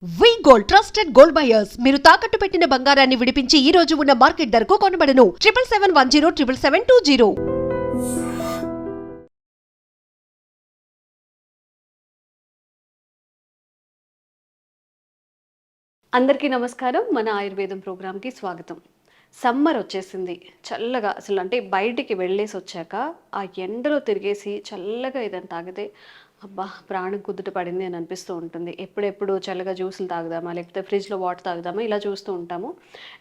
వి gold trusted gold buyers మీరు తాకట్టు పెట్టిన బంగారాన్ని విడిపించి ఈ రోజు ఉన్న మార్కెట్ ధరకు కొనబడను 7771077720. అందరికీ నమస్కారం. మన ఆయుర్వేదం ప్రోగ్రామ్కి స్వాగతం. సమ్మర్ వచ్చేసింది. చల్లగా అసలు అంటే బయటికి వెళ్ళేసి వచ్చాక ఆ ఎండలో తిరిగేసి చల్లగా ఏదైనా తాగితే అబ్బా ప్రాణం కుదుట పడింది అని అనిపిస్తూ ఉంటుంది. ఎప్పుడెప్పుడు చల్లగా జ్యూసులు తాగుదామా, లేకపోతే ఫ్రిడ్జ్లో వాటర్ తాగుదామా ఇలా చూస్తూ ఉంటాము.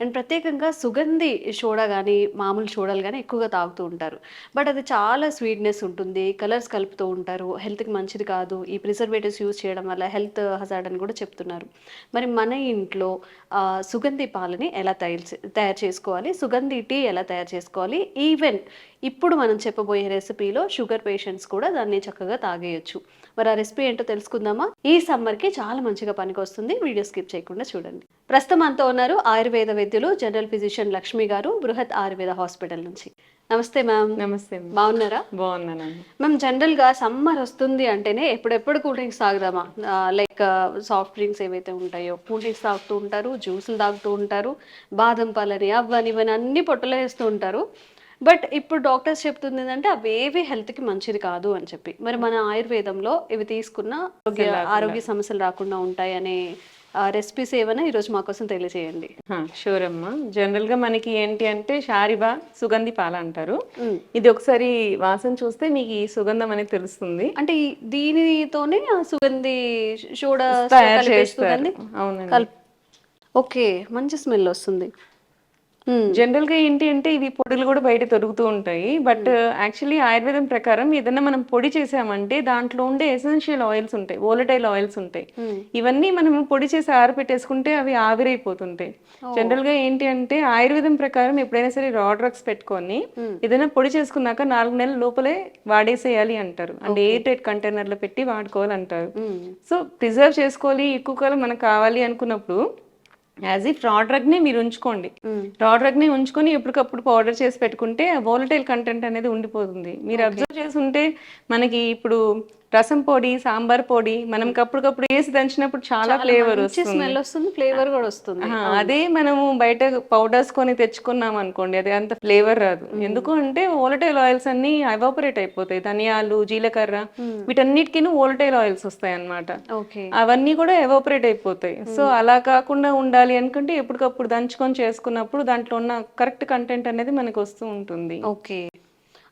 అండ్ ప్రత్యేకంగా సుగంధి సోడా కానీ మామూలు సోడాలు కానీ ఎక్కువగా తాగుతూ ఉంటారు. బట్ అది చాలా స్వీట్నెస్ ఉంటుంది, కలర్స్ కలుపుతూ ఉంటారు, హెల్త్కి మంచిది కాదు, ఈ ప్రిజర్వేటివ్స్ యూజ్ చేయడం వల్ల హెల్త్ హజార్డ్ అని కూడా చెప్తున్నారు. మరి మన ఇంట్లో సుగంధి పాలని ఎలా తయారు చేసుకోవాలి, సుగంధి టీ ఎలా తయారు చేసుకోవాలి, ఈవెన్ ఇప్పుడు మనం చెప్పబోయే రెసిపీలో షుగర్ పేషెంట్స్ కూడా దాన్ని చక్కగా తాగేయచ్చు. మరి ఆ రెసిపీ ఏంటో తెలుసుకుందామా? ఈ సమ్మర్కి చాలా మంచిగా పనికొస్తుంది. వీడియో స్కిప్ చేయకుండా చూడండి. ప్రస్తుతం అంతా ఉన్నారు ఆయుర్వేద వైద్యులు జనరల్ ఫిజిషియన్ లక్ష్మి గారు, బృహత్ ఆయుర్వేద హాస్పిటల్ నుంచి. నమస్తే మ్యామ్. నమస్తే. బాగున్నారా? బాగున్నాను మ్యామ్. జనరల్గా సమ్మర్ వస్తుంది అంటేనే ఎప్పుడెప్పుడు కూల్ డ్రింక్స్ తాగుదామా, లైక్ సాఫ్ట్ డ్రింక్స్ ఏవైతే ఉంటాయో కూల్ డ్రింక్స్ తాగుతూ ఉంటారు, జ్యూసులు తాగుతూ ఉంటారు, బాదం పాలని అవని ఇవన్నీ అన్ని పొట్టలో వేస్తూ ఉంటారు. బట్ ఇప్పుడు డాక్టర్స్ చెప్తుంది ఏంటంటే అవేవి హెల్త్కి మంచిది కాదు అని చెప్పి. మరి మన ఆయుర్వేదంలో ఇవి తీసుకున్న ఆరోగ్య సమస్యలు రాకుండా ఉంటాయి అనే రెసిపీస్ ఏమైనా ఈరోజు మా కోసం తెలియజేయండి. షూర్ అమ్మా. జనరల్ గా మనకి ఏంటి అంటే షారిబా సుగంధి పాల అంటారు. ఇది ఒకసారి వాసన చూస్తే మీకు ఈ సుగంధం అనేది తెలుస్తుంది. అంటే దీనితోనే సుగంధి సోడా తయారు చేస్తారు. అవునండి. ఓకే, మంచి స్మెల్ వస్తుంది. జనరల్ గా ఏంటి అంటే ఇవి పొడులు కూడా బయట దొరుకుతూ ఉంటాయి. బట్ యాక్చువల్లీ ఆయుర్వేదం ప్రకారం ఏదైనా మనం పొడి చేసామంటే దాంట్లో ఉండే ఎసెన్షియల్ ఆయిల్స్ ఉంటాయి, వోలటైల్ ఆయిల్స్ ఉంటాయి. ఇవన్నీ మనం పొడి చేసి ఆరబెట్టేసుకుంటే అవి ఆవిరైపోతుంటాయి. జనరల్ గా ఏంటి అంటే ఆయుర్వేదం ప్రకారం ఎప్పుడైనా సరే రా డ్రగ్స్ పెట్టుకొని ఏదైనా పొడి చేసుకున్నాక 4 నెలల లోపలే వాడేసేయాలి అంటారు. అంటే ఎయిర్ టైట్ కంటైనర్ లో పెట్టి వాడుకోవాలంటారు. సో ప్రిజర్వ్ చేసుకోవాలి, ఎక్కువ కాలం మనకు కావాలి అనుకున్నప్పుడు యాజ్ ఇఫ్ రా డ్రగ్ ని మీరు ఉంచుకోండి. రా డ్రగ్ ని ఉంచుకొని ఎప్పటికప్పుడు పౌడర్ చేసి పెట్టుకుంటే వోలటైల్ కంటెంట్ అనేది ఉండిపోతుంది. మీరు అబ్జర్వ్ చేసి ఉంటే మనకి ఇప్పుడు రసం పొడి, సాంబార్ పొడి మనం అప్పటికప్పుడు వేసి దంచినప్పుడు చాలా ఫ్లేవర్ వస్తుంది, ఫ్లేవర్ కూడా వస్తుంది. అదే మనము బయట పౌడర్స్ కొని తెచ్చుకున్నాం అనుకోండి, అది అంత ఫ్లేవర్ రాదు. ఎందుకు అంటే వోలటైల్ ఆయిల్స్ అన్ని ఎవాపరేట్ అయిపోతాయి. ధనియాలు, జీలకర్ర వీటన్నిటికీ వోలటైల్ ఆయిల్స్ వస్తాయి అన్నమాట. అవన్నీ కూడా ఎవాపరేట్ అయిపోతాయి. సో అలా కాకుండా ఉండాలి అనుకుంటే ఎప్పటికప్పుడు దంచుకొని చేసుకున్నప్పుడు దాంట్లో ఉన్న కరెక్ట్ కంటెంట్ అనేది మనకు వస్తూ ఉంటుంది. ఓకే.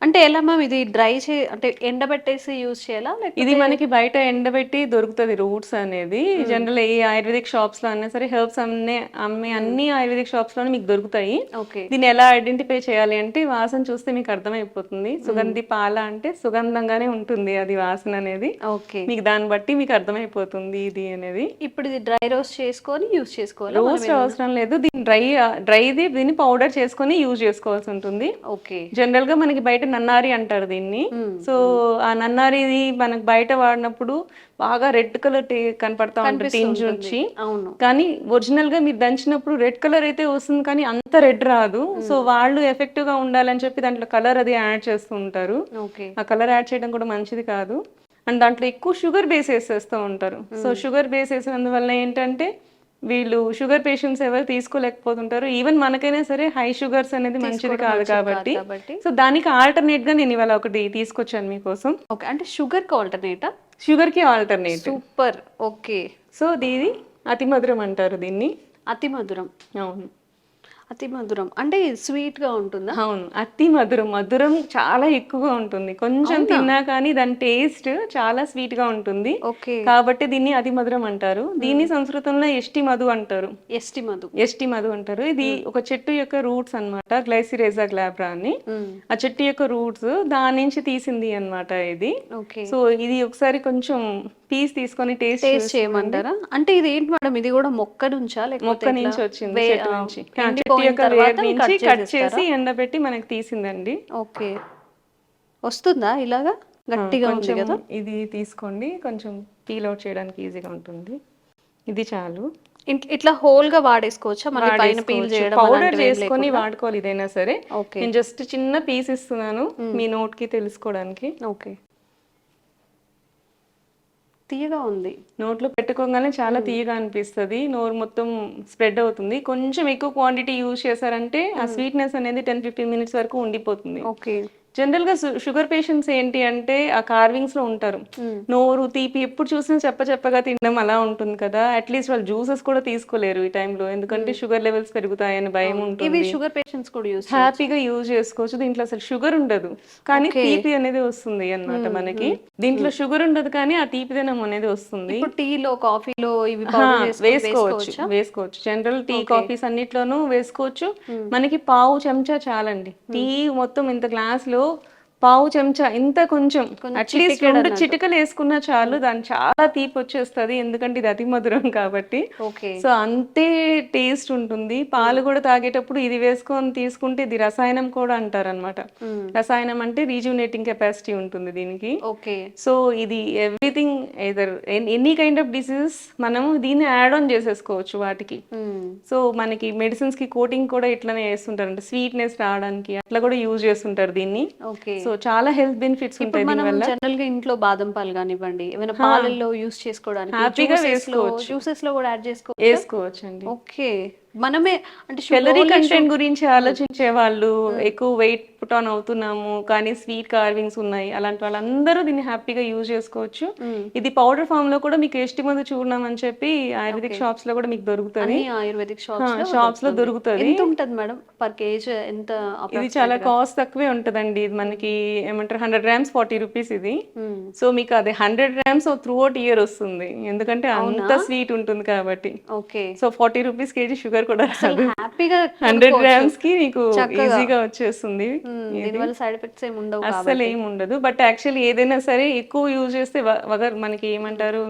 అంటే ఎలా మ్యామ్, ఇది డ్రై అంటే ఎండబెట్టేసి యూజ్ చేయాలా? ఇది మనకి బయట ఎండబెట్టి దొరుకుతుంది రూట్స్ అనేది. జనరల్ ఈ ఆయుర్వేదిక్ షాప్స్ లో అన్నా సరే హెర్బ్స్ అమ్మే అన్ని ఆయుర్వేదిక్ షాప్స్ లోనే మీకు దొరుకుతాయి. దీన్ని ఎలా ఐడెంటిఫై చేయాలి అంటే వాసన చూస్తే మీకు అర్థమైపోతుంది. సుగంధి పాల అంటే సుగంధంగానే ఉంటుంది అది వాసన అనేది. మీకు దాన్ని బట్టి మీకు అర్థమైపోతుంది ఇది అనేది. ఇప్పుడు ఇది డ్రై రోస్ట్ చేసుకొని యూజ్ చేసుకోవాలి? రోస్ట్ అవసరం లేదు. దీన్ని దీన్ని పౌడర్ చేసుకొని యూజ్ చేసుకోవాల్సి ఉంటుంది. జనరల్ గా మనకి బయట నన్నారి అంటారు దీన్ని. సో ఆ నన్నారిది మనకు బయట వాడినప్పుడు బాగా రెడ్ కలర్ కనపడతా ఉంటుంది టింజ్ నుంచి. కానీ ఒరిజినల్ గా మీరు దంచినప్పుడు రెడ్ కలర్ అయితే వస్తుంది, కానీ అంత రెడ్ రాదు. సో వాళ్ళు ఎఫెక్టివ్ గా ఉండాలని చెప్పి దాంట్లో కలర్ అది యాడ్ చేస్తూ ఉంటారు. ఆ కలర్ యాడ్ చేయడం కూడా మంచిది కాదు. అండ్ దాంట్లో ఎక్కువ షుగర్ బేస్ వేసేస్తూ ఉంటారు. సో షుగర్ బేస్ వేసినందువల్ల ఏంటంటే వీళ్ళు షుగర్ పేషెంట్స్ ఎవరు తీసుకోలేకపోతుంటారు. ఈవెన్ మనకైనా సరే హై షుగర్స్ అనేది మంచిది కాదు కాబట్టి సో దానికి ఆల్టర్నేట్ గా నేను ఇవాళ ఒకటి తీసుకొచ్చాను మీకోసం. అంటే షుగర్ కి ఆల్టర్నేటా? షుగర్ కి ఆల్టర్నేట్. సూపర్. ఓకే. సో దీని అతి మధురం అంటారు దీన్ని. అతి మధురం. అవును. అతి మధురం అంటే స్వీట్ గా ఉంటుందా? అవును, అతి మధురం. మధురం చాలా ఎక్కువగా ఉంటుంది. కొంచెం తిన్నా కానీ దాని టేస్ట్ చాలా స్వీట్ గా ఉంటుంది. కాబట్టి దీన్ని అతి మధురం అంటారు. దీన్ని సంస్కృతంలో ఎస్టి మధు అంటారు. ఎస్టి మధు అంటారు. ఇది ఒక చెట్టు యొక్క రూట్స్ అన్నమాట, గ్లైసిరేజా గ్లాబ్రా అని. ఆ చెట్టు యొక్క రూట్స్ దాని నుంచి తీసింది అన్నమాట ఇది. సో ఇది ఒకసారి కొంచెం పీస్ తీసుకొని టేస్ట్ చేయమంటారా? అంటే ఇది ఏంటి మేడం, ఇది కూడా మొక్క నుంచా? మొక్క నుంచి వచ్చింది, చెట్టు నుంచి. చెట్టు యొక్క వేరు నుంచి కట్ చేసి ఎండబెట్టి మనకి తీసిందండి. ఓకే. వస్తుందా ఇలాగా గట్టిగా ఉంది కదా? ఇది తీసుకోండి, కొంచెం పీల్ అవుట్ చేయడానికి ఈజీగా ఉంటుంది. ఇది చాలు. ఇట్లా హోల్ గా వాడేసుకోవచ్చా? మన పైన పీల్ చేయడం పౌడర్ చేసుకొని వాడుకోవాలి ఇదైనా సరే. నేను జస్ట్ చిన్న పీస్ ఇస్తున్నాను మీ నోట్ కి తెలుసుకోవడానికి. ఓకే. తీయగా ఉంది. నోట్లో పెట్టుకోగానే చాలా తీయగా అనిపిస్తది. నోరు మొత్తం స్ప్రెడ్ అవుతుంది. కొంచెం ఎక్కువ క్వాంటిటీ యూజ్ చేశారంటే ఆ స్వీట్‌నెస్ అనేది 10-15 మినిట్స్ వరకు ఉండిపోతుంది. ఓకే. జనరల్‌గా షుగర్ పేషెంట్స్ ఏంటి అంటే ఆ కార్వింగ్స్‌లో ఉంటారు. నోరు తీపి ఎప్పుడు చూసినా చెప్పగా తినడం అలా ఉంటుంది కదా! అట్‌లీస్ట్ వాళ్ళు జ్యూసెస్ కూడా తీసుకోలేరు ఈ టైంలో. ఎందుకంటే షుగర్ లెవెల్స్ పెరుగుతాయని భయం ఇవి ఉంటుంది. షుగర్ పేషెంట్స్ కూడా యూజ్ హ్యాపీగా యూజ్ చేసుకోవచ్చు. దీంట్లో అసలు షుగర్ ఉండదు. కానీ ఓకే. తీపి అనేది వస్తుంది అన్నమాట మనకి. దీంట్లో షుగర్ ఉండదు కానీ ఆ తీపిదనం అనేది వస్తుంది. ఇప్పుడు టీలో, కాఫీలో ఇవి పౌడర్ చేసుకొని వేసుకోవచ్చు. వేసుకోవచ్చు. జనరల్ టీ, కాఫీస్ అన్నిట్లోనూ వేసుకోవచ్చు. మనకి పావు చెంచా చాలండి. టీ మొత్తం ఇంత గ్లాస్‌లో పావు చెంచా ఇంత కొంచెం అట్లీస్ట్ 2 చిటికలు వేసుకున్నా చాలు. దాని చాలా తీపి వచ్చేస్తది. ఎందుకంటే ఇది అతి మధురం కాబట్టి. ఓకే. సో అంతే టేస్ట్ ఉంటుంది. పాలు కూడా తాగేటప్పుడు ఇది వేసుకొని తీసుకుంటే ఇది రసాయనం కూడా అంటారనమాట. రసాయనం అంటే రీజునేటింగ్ కెపాసిటీ ఉంటుంది దీనికి. ఓకే. సో ఇది everything either any kind of diseases మనం దీన్ని యాడ్ ఆన్ చేసేసుకోవచ్చు వాటికి. సో మనకి మెడిసిన్స్ కి కోటింగ్ కూడా ఇట్లానే వేస్తుంటారు, అంటే స్వీట్నెస్ రావడానికి అట్లా కూడా యూజ్ చేస్తుంటారు దీన్ని. ఓకే. సో చాలా హెల్త్ బెనిఫిట్స్ ఉంటాయి మనం దీనివల్ల. జనరల్ గా ఇంట్లో బాదం పాలు కానివ్వండి, ఏమైనా పాలల్లో యూస్ చేసుకోవడానికి హ్యాపీగా జ్యూసెస్ లో కూడా యాడ్ వేసుకోవచ్చు అండి. ఓకే. మనమే అంటే క్యాలరీ కంటెంట్ గురించి ఆలోచించే వాళ్ళు, ఎక్కువ వెయిట్ పుట్ ఆన్ అవుతున్నాము కానీ స్వీట్ కార్వింగ్స్ ఉన్నాయి అలాంటి వాళ్ళందరూ దీన్ని హ్యాపీగా యూజ్ చేసుకోవచ్చు. ఇది పౌడర్ ఫామ్ లో కూడా మీకు ఎస్టిమదు చూర్ణం అని చెప్పి ఆయుర్వేదిక్ షాప్స్ లో కూడా మీకు దొరుకుతుంది. ఆయుర్వేదిక్ షాప్స్ లో దొరుకుతుంది. ఎంత ఉంటది మేడం పర్ కేజీ? ఎంత? ఇది చాలా కాస్ట్ తక్కువే ఉంటదండి. ఇది మనకి ఏమంటారు 100 grams 40 rupees ఇది. సో మీకు అది 100 grams త్రూ అవుట్ ఇయర్ వస్తుంది, ఎందుకంటే అంత స్వీట్ ఉంటుంది కాబట్టి. Okay. So 40 rupees KG sugar కూడా హ్యాపీగా 100 grams కి మీకు ఈజీగా వచ్చేస్తుంది. దీనివల్ల సైడ్ ఎఫెక్ట్స్ ఏమి ఉండవు, అస్సలు ఏమి ఉండదు. బట్ యాక్చువల్లీ ఏదైనా సరే ఎక్కువ యూజ్ చేస్తే మనకి ఏమంటారు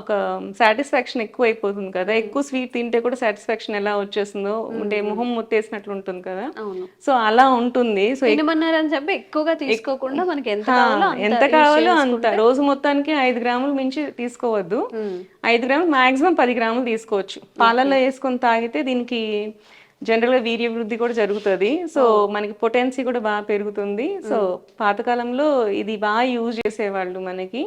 ఒక సాటిస్ఫాక్షన్ ఎక్కువ అయిపోతుంది కదా. ఎక్కువ స్వీట్ తింటే కూడా సాటిస్ఫాక్షన్ ఎలా వచ్చేస్తుందో, అంటే మొహం ముత్తేసినట్లు ఉంటుంది కదా. సో అలా ఉంటుంది. సో ఏమన్నారని చెప్పి ఎక్కువగా తీసుకోకుండా మనకి ఎంత కావాలో అంత, రోజు మొత్తానికి 5 grams మించి తీసుకోవద్దు. 5 grams మాక్సిమం 10 grams తీసుకోవచ్చు. పాలల్లో వేసుకొని తాగితే దీనికి జనరల్ గా వీర్య వృద్ధి కూడా జరుగుతుంది. సో మనకి పొటెన్సీ కూడా బాగా పెరుగుతుంది. సో పాతకాలంలో ఇది బాగా యూజ్ చేసేవాళ్ళు. మనకి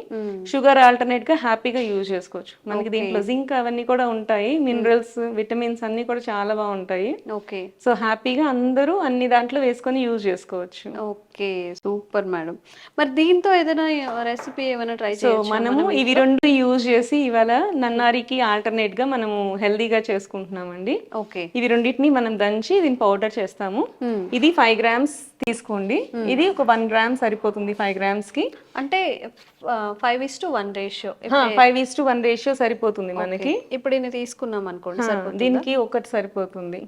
షుగర్ ఆల్టర్నేట్ గా హ్యాపీగా యూజ్ చేసుకోవచ్చు. మనకి దీంట్లో జింక్ అవన్నీ కూడా ఉంటాయి, మినరల్స్, విటమిన్స్ అన్ని కూడా చాలా బాగుంటాయి. ఓకే. సో హ్యాపీగా అందరూ అన్ని దాంట్లో వేసుకొని యూజ్ చేసుకోవచ్చు. Okay, super madam. మరి దీంతో ఏదైనా రెసిపీ ఏమైనా ట్రై సో మనము ఇవి రెండు యూజ్ చేసి ఇవాళ నన్నారికి ఆల్టర్నేట్ గా మనము హెల్దీగా చేసుకుంటున్నామండి. ఓకే. ఇవి రెండింటిని మనం దంచి దీన్ని పౌడర్ చేస్తాము. ఇది 5 grams తీసుకోండి. ఇది ఒక 1 gram సరిపోతుంది 5 grams కి. అంటే 5:1 రేషియో. 5:1 రేషియో సరిపోతుంది మనకి. ఇప్పుడు ఇన్ని తీసుకున్నాం అనుకోండి, దీనికి ఒకటి సరిపోతుంది.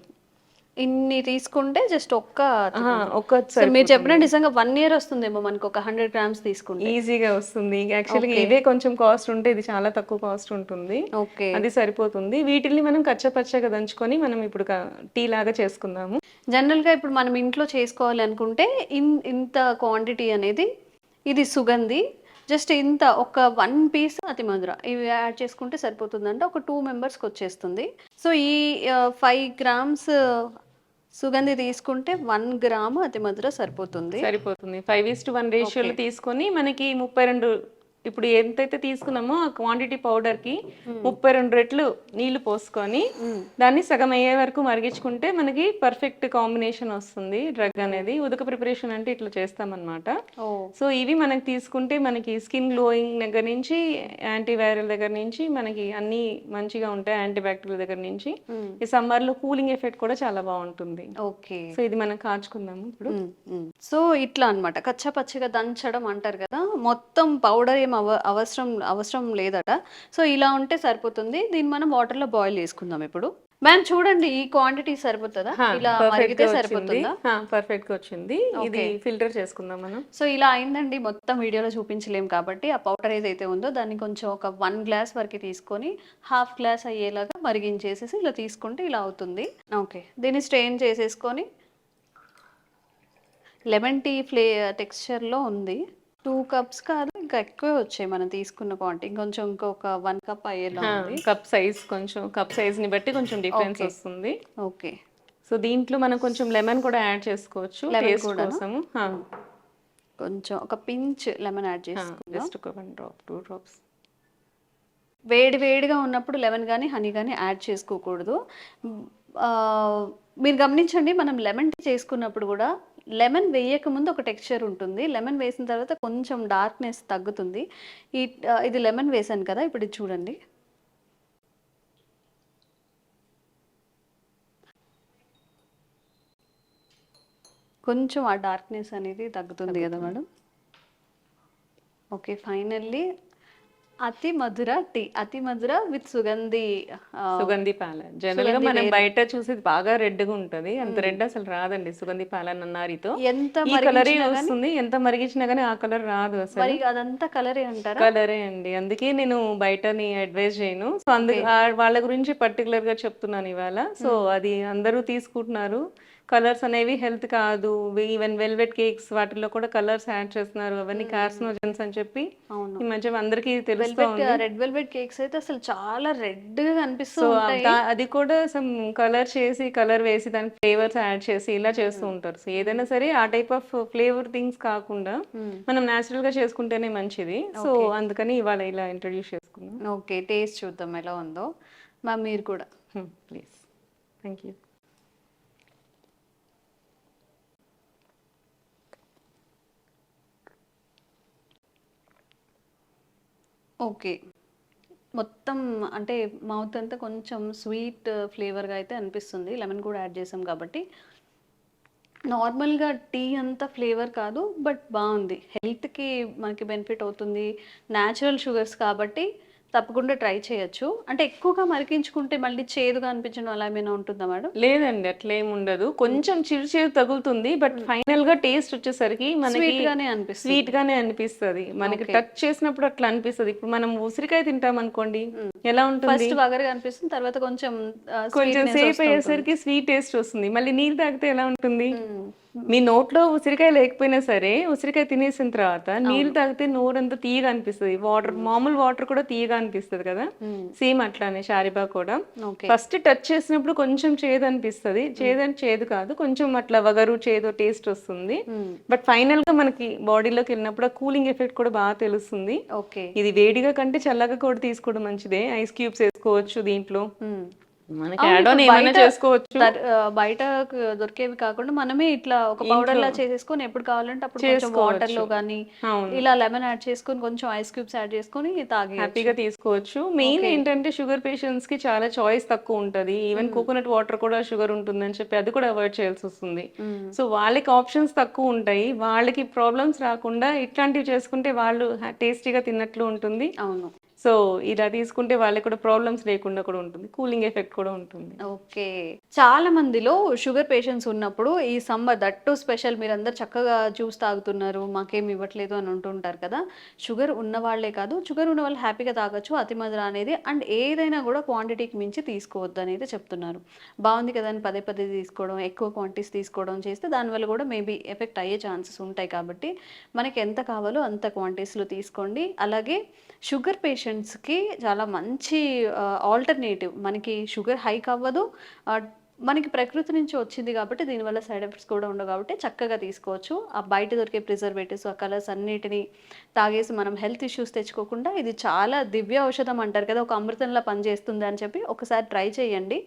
ఇన్ని తీసుకుంటే జస్ట్ ఒక్కటి మీరు చెప్పిన నిజంగా 1 year వస్తుందేమో మనకు ఒక 100 grams తీసుకుంటే. ఈజీగా వస్తుంది. యాక్చువల్గా ఇవే కొంచెం కాస్ట్ ఉంటే ఇది చాలా తక్కువ కాస్ట్ ఉంటుంది. ఓకే. అది సరిపోతుంది. వీటిని మనం కచ్చపచ్చగా దంచుకొని మనం ఇప్పుడు టీ లాగా చేసుకుందాము. జనరల్ గా ఇప్పుడు మనం ఇంట్లో చేసుకోవాలి అనుకుంటే ఇంత క్వాంటిటీ అనేది, ఇది సుగంధి జస్ట్ ఇంత ఒక 1 piece అతి మధుర ఇవి యాడ్ చేసుకుంటే సరిపోతుంది, అంటే ఒక 2 members కి వచ్చేస్తుంది. సో ఈ 5 grams సుగంధి తీసుకుంటే 1 gram అతి మధుర సరిపోతుంది. 5:1 రేషియోలో తీసుకొని మనకి 32, ఇప్పుడు ఎంతైతే తీసుకున్నామో ఆ క్వాంటిటీ పౌడర్ కి 32 రెట్లు నీళ్లు పోసుకొని దాన్ని సగం అయ్యే వరకు మరిగించుకుంటే మనకి పర్ఫెక్ట్ కాంబినేషన్ వస్తుంది డ్రగ్ అనేది. ఉదక ప్రిపరేషన్ అంటే ఇట్లా చేస్తామన్నమాట. సో ఇవి మనకి తీసుకుంటే మనకి స్కిన్ గ్లోయింగ్ దగ్గర నుంచి, యాంటీవైరల్ దగ్గర నుంచి మనకి అన్ని మంచిగా ఉంటాయి, యాంటీబ్యాక్టీరియల్ దగ్గర నుంచి. ఈ సమ్మర్ లో కూలింగ్ ఎఫెక్ట్ కూడా చాలా బాగుంటుంది. ఓకే. సో ఇది మనం కాచుకుందాము ఇప్పుడు. సో ఇట్లా అన్నమాట, కచ్చా పచ్చిగా దంచడం అంటారు కదా, మొత్తం పౌడర్ ఏం అవసరం లేదట. సో ఇలా ఉంటే సరిపోతుంది. దీన్ని మనం వాటర్ లో బాయిల్ చేసుకుందాం ఇప్పుడు. మ్యామ్ చూడండి, ఈ క్వాంటిటీ సరిపోతుందా? ఇలా మరిగితే సరిపోతుందా? పర్ఫెక్ట్ గా వచ్చింది. ఇది ఫిల్టర్ చేసుకుందాం మనం. సో ఇలా అయిందండి. మొత్తం వీడియోలో చూపించలేం కాబట్టి ఆ పౌడర్ ఏదైతే ఉందో దాన్ని కొంచెం ఒక 1 glass వరకు తీసుకొని 1/2 glass అయ్యేలాగా మరిగించేసేసి ఇలా తీసుకుంటే ఇలా అవుతుంది. ఓకే. దీన్ని స్ట్రెయిన్ చేసేసుకొని, లెమన్ టీ టెక్స్చర్లో ఉంది. 2 cups కాదు, ఇంకా ఎక్కువే వచ్చాయి మనం తీసుకున్న క్వాంటిటీ. కొంచెం ఇంకొక 1 cup అయ్యేలా ఉంది. కప్ సైజ్ ని బట్టి కొంచెం డిఫరెన్స్ వస్తుంది. ఓకే. సో దీంట్లో మనం కొంచెం లెమన్ కూడా యాడ్ చేసుకోవచ్చు టేస్ట్ కోసము. కొంచెం ఒక పించ్ లెమన్ యాడ్ చేసుకుందాం. జస్ట్ ఒక 1 drop 2 drops. వేడి వేడిగా ఉన్నప్పుడు లెమన్ కానీ హనీ కానీ యాడ్ చేసుకోకూడదు. ఆ, మీరు గమనించండి, మనం లెమన్ టీ చేసుకున్నప్పుడు కూడా లెమన్ వేయక ముందు ఒక టెక్స్చర్ ఉంటుంది, లెమన్ వేసిన తర్వాత కొంచెం డార్క్నెస్ తగ్గుతుంది. ఇది లెమన్ వేసాను కదా, ఇప్పుడు ఇది చూడండి. కొంచెం ఆ డార్క్నెస్ అనేది తగ్గుతుంది కదా మేడం. ఓకే, ఫైనల్లీ అతి మధుర టీ, అతి మధుర విత్ సుగంధి సుగంధి పాల. జనరల్ గా మనం బయట చూసేది బాగా రెడ్ గా ఉంటది, అంత రెడ్ అసలు రాదండి సుగంధి పాల నన్నారితో. ఎంత ఈ కలరే వస్తుంది, ఎంత మరిగించినా గానీ ఆ కలర్ రాదు అసలు. మరి అదంతా కలరే అంటారా? కలరే అండి, అందుకే నేను బయటని అడ్వైజ్ చేయను. సో వాళ్ళ గురించి పర్టికులర్ గా చెప్తున్నాను ఇవాళ. సో అది అందరూ తీసుకుంటున్నారు. కలర్స్ అనేవి హెల్త్ కాదు, ఈవెన్ వెల్వెట్ కేక్స్ వాటిల్లో కూడా కలర్స్ యాడ్ చేస్తున్నారు, అవన్నీ కార్సినోజన్స్ అని చెప్పి ఈ మధ్య అందరికీ తెలుస్తుంది. రెడ్ వెల్వెట్ కేక్స్ అయితే అసలు చాలా రెడ్ గా కనిపిస్తుంది. అది కూడా సమ్ కలర్ చేసి, కలర్ వేసి దానికి ఫ్లేవర్స్ యాడ్ చేసి ఇలా చేస్తూ ఉంటారు. సో ఏదైనా సరే ఆ టైప్ ఆఫ్ ఫ్లేవర్ థింగ్స్ కాకుండా మనం నేచురల్ గా చేసుకుంటేనే మంచిది. సో అందుకని ఇవాళ ఇలా ఇంట్రడ్యూస్ చేసుకున్నాం. ఓకే, టేస్ట్ చూద్దాం ఎలా ఉందో. మ్యామ్ మీరు కూడా ప్లీజ్. Thank you. ఓకే, మొత్తం అంటే మౌత్ అంతా కొంచెం స్వీట్ ఫ్లేవర్గా అయితే అనిపిస్తుంది, లెమన్ కూడా యాడ్ చేసాం కాబట్టి. నార్మల్గా టీ అంత ఫ్లేవర్ కాదు, బట్ బాగుంది, హెల్త్కి మనకి బెనిఫిట్ అవుతుంది. న్యాచురల్ షుగర్స్ కాబట్టి తప్పకుండా ట్రై చేయొచ్చు. అంటే ఎక్కువగా మరిగించుకుంటే మళ్ళీ చేదుగా అనిపించడం అలా ఏమైనా ఉంటుందా మేడం? లేదండి, అట్లా ఏమి ఉండదు. కొంచెం చిరు చేదు తగులుతుంది, బట్ ఫైనల్ గా టేస్ట్ వచ్చేసరికి మనకి స్వీట్ గానే అనిపిస్తుంది. మనకి టచ్ చేసినప్పుడు అట్లా అనిపిస్తుంది. ఇప్పుడు మనం ఉసిరికాయ తింటాం అనుకోండి, ఎలా ఉంటుంది, ఫస్ట్ వగరగా అనిపిస్తుంది, తర్వాత కొంచెం సేపు అయ్యేసరికి స్వీట్ టేస్ట్ వస్తుంది. మళ్ళీ నీళ్ళు తాగితే ఎలా ఉంటుంది, మీ నోట్లో ఉసిరికాయ లేకపోయినా సరే ఉసిరికాయ తినేసిన తర్వాత నీళ్ళు తాగితే నోరంతా తీయగా అనిపిస్తుంది. వాటర్, మామూలు వాటర్ కూడా తీయగా అనిపిస్తుంది కదా, సేమ్ అట్లానే షారిబా కూడా ఫస్ట్ టచ్ చేసినప్పుడు కొంచెం చేదు అనిపిస్తుంది. చేదు కాదు, కొంచెం అట్లా వగరు చేదు టేస్ట్ వస్తుంది. బట్ ఫైనల్ గా మనకి బాడీలోకి వెళ్ళినప్పుడు కూలింగ్ ఎఫెక్ట్ కూడా బాగా తెలుస్తుంది. ఇది వేడిగా కంటే చల్లగా కూడా తీసుకోవడం మంచిదే. ఐస్ క్యూబ్స్ వేసుకోవచ్చు దీంట్లో, మనకి యాడ్ ఆన్ ఏమైనా చేసుకోవచ్చు. బయట దొరికేవి కాకుండా మనమే ఇట్లా ఒక పౌడర్ లా చేసేసుకొని ఎప్పుడు కావాలంటే అప్పుడు కొంచెం వాటర్ లో గానీ ఇలా లెమన్ యాడ్ చేసుకొని కొంచెం ఐస్ క్యూబ్స్ యాడ్ చేసుకొని తాగి హ్యాపీగా తీసుకోవచ్చు. మెయిన్ ఏంటంటే షుగర్ పేషెంట్స్ కి చాలా చాయిస్ తక్కువ ఉంటది. ఈవెన్ కోకోనట్ వాటర్ కూడా షుగర్ ఉంటుందని చెప్పి అది కూడా అవాయిడ్ చేయాల్సి వస్తుంది. సో వాళ్ళకి ఆప్షన్స్ తక్కువ ఉంటాయి, వాళ్ళకి ప్రాబ్లమ్స్ రాకుండా ఇట్లాంటివి చేసుకుంటే వాళ్ళు టేస్టీగా తిన్నట్లు ఉంటుంది. అవును, సో ఇలా తీసుకుంటే వాళ్ళకి కూడా ప్రాబ్లమ్స్ లేకుండా కూడా ఉంటుంది, కూలింగ్ ఎఫెక్ట్ కూడా ఉంటుంది. ఓకే, చాలా మందిలో షుగర్ పేషెంట్స్ ఉన్నప్పుడు ఈ సమ్మర్ దట్టు స్పెషల్ మీరందరూ చక్కగా జ్యూస్ తాగుతున్నారు, మాకేం ఇవ్వట్లేదు అని అంటుంటారు కదా. షుగర్ ఉన్న వాళ్ళే కాదు, షుగర్ ఉన్న వాళ్ళు హ్యాపీగా తాగొచ్చు అతి మధుర అనేది. అండ్ ఏదైనా కూడా క్వాంటిటీకి మించి తీసుకోవద్దు అనేది చెప్తున్నారు. బాగుంది కదా అని పదే పదే తీసుకోవడం, ఎక్కువ క్వాంటిటీస్ తీసుకోవడం చేస్తే దానివల్ల కూడా మేబీ ఎఫెక్ట్ అయ్యే ఛాన్సెస్ ఉంటాయి. కాబట్టి మనకి ఎంత కావాలో అంత క్వాంటిటీస్లో తీసుకోండి. అలాగే షుగర్ పేషెంట్స్కి చాలా మంచి ఆల్టర్నేటివ్, మనకి షుగర్ హైక్ అవ్వదు, మనకి ప్రకృతి నుంచి వచ్చింది కాబట్టి దీనివల్ల సైడ్ ఎఫెక్ట్స్ కూడా ఉండవు, కాబట్టి చక్కగా తీసుకోవచ్చు. ఆ బయట దొరికే ప్రిజర్వేటివ్స్, ఆ కలర్స్ అన్నిటిని తాగేసి మనం హెల్త్ ఇష్యూస్ తెచ్చుకోకుండా ఇది చాలా దివ్య ఔషధం అంటారు కదా, ఒక అమృతంలా పనిచేస్తుంది అని చెప్పి ఒకసారి ట్రై చేయండి.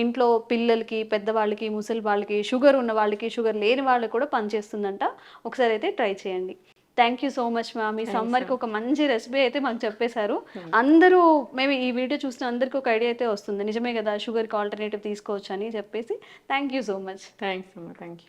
ఇంట్లో పిల్లలకి, పెద్దవాళ్ళకి, ముసలి వాళ్ళకి, షుగర్ ఉన్న వాళ్ళకి, షుగర్ లేని వాళ్ళకి కూడా పనిచేస్తుందంట. ఒకసారి అయితే ట్రై చేయండి. Thank you so much ma'am. ఈ సమ్మర్కి ఒక మంచి రెసిపీ అయితే మాకు చెప్పేశారు. అందరూ మేము ఈ వీడియో చూసిన అందరికీ ఒక ఐడియా అయితే వస్తుంది, నిజమే కదా షుగర్కి ఆల్టర్నేటివ్ తీసుకోవచ్చు అని చెప్పేసి. Thank you so much. Thanks అమ్మా, థ్యాంక్ యూ.